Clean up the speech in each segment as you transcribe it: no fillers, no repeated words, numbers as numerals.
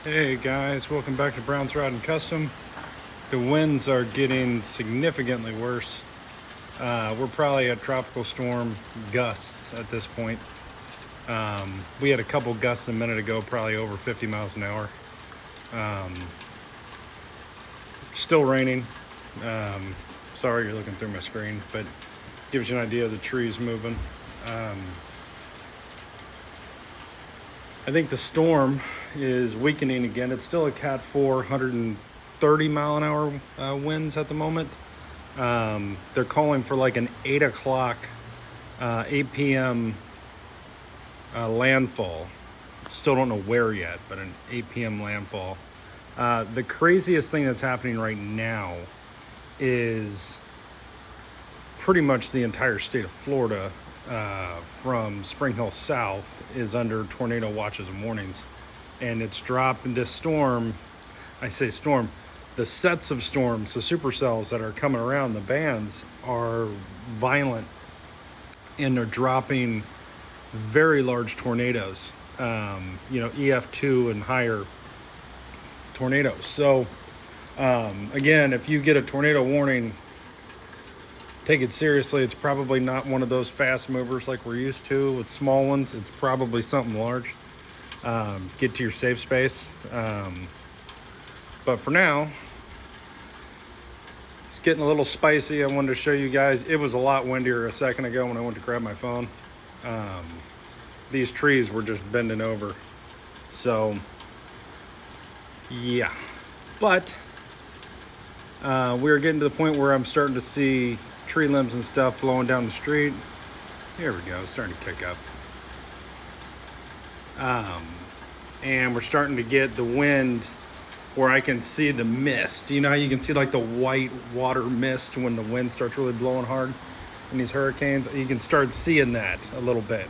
Hey guys, welcome back to Brown's Rod and Custom. The winds are getting significantly worse. We're probably at tropical storm gusts at this point. We had a couple gusts a minute ago, probably over 50 miles an hour. Still raining. Sorry you're looking through my screen, but gives you an idea of the trees moving. I think the storm is weakening again. It's still a Cat 4, 130 mile an hour winds at the moment. They're calling for like an 8 o'clock, 8 p.m. Landfall. Still don't know where yet, but an 8 p.m. landfall. The craziest thing that's happening right now is pretty much the entire state of Florida, from Spring Hill south, is under tornado watches and warnings. And it's dropped in this storm. I say storm, the sets of storms, the supercells that are coming around, the bands are violent, and they're dropping very large tornadoes, EF2 and higher tornadoes. So again, if you get a tornado warning, take it seriously. It's probably not one of those fast movers like we're used to with small ones. It's probably something large. Get to your safe space. But for now, it's getting a little spicy. I wanted to show you guys. It was a lot windier a second ago when I went to grab my phone. These trees were just bending over. So, yeah. But we're getting to the point where I'm starting to see tree limbs and stuff blowing down the street. Here we go, it's starting to kick up. And we're starting to get the wind where I can see the mist. You know how you can see like the white water mist when the wind starts really blowing hard in these hurricanes? You can start seeing that a little bit,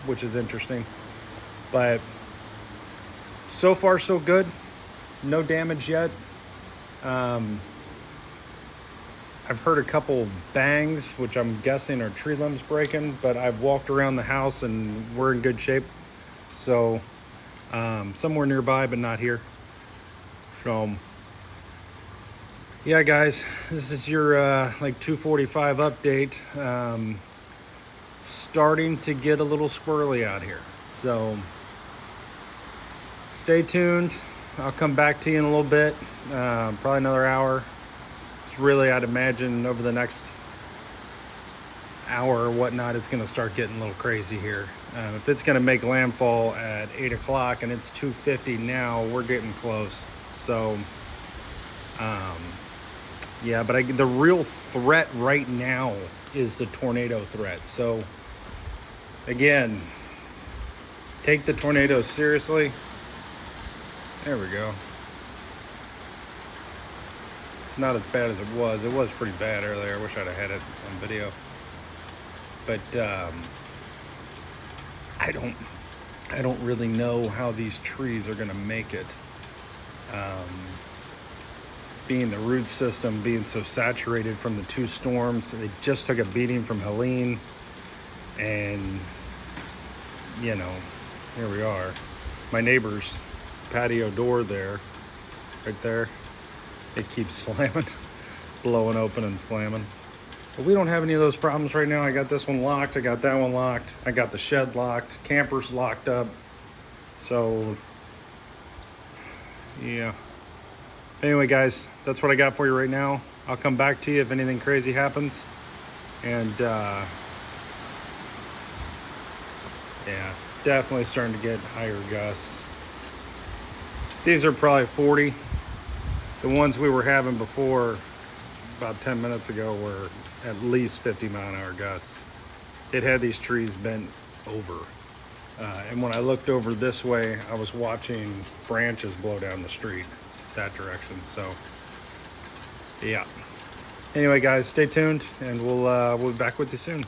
which is interesting. But so far so good. No damage yet. I've heard a couple bangs, which I'm guessing are tree limbs breaking, but I've walked around the house and we're in good shape. So somewhere nearby, but not here. So yeah, guys, this is your like 2:45 update. Starting to get a little squirrely out here. So stay tuned. I'll come back to you in a little bit, probably another hour. Really, I'd imagine over the next hour or whatnot, it's going to start getting a little crazy here. If it's going to make landfall at 8 o'clock and it's 2:50 now, we're getting close. So, yeah, but the real threat right now is the tornado threat. So, again, take the tornadoes seriously. There we go. Not as bad as it was. It was pretty bad earlier. I wish I'd have had it on video. But I don't really know how these trees are going to make it. Being the root system being so saturated from the two storms, they just took a beating from Helene, and here we are. My neighbor's patio door there, right there. It keeps slamming, blowing open and slamming. But we don't have any of those problems right now. I got this one locked. I got that one locked. I got the shed locked. Camper's locked up. So, yeah. Anyway, guys, that's what I got for you right now. I'll come back to you if anything crazy happens. And, yeah, definitely starting to get higher gusts. These are probably 40. The ones we were having before, about 10 minutes ago, were at least 50 mile an hour gusts. It had these trees bent over. And when I looked over this way, I was watching branches blow down the street that direction. So, yeah. Anyway, guys, stay tuned, and we'll be back with you soon.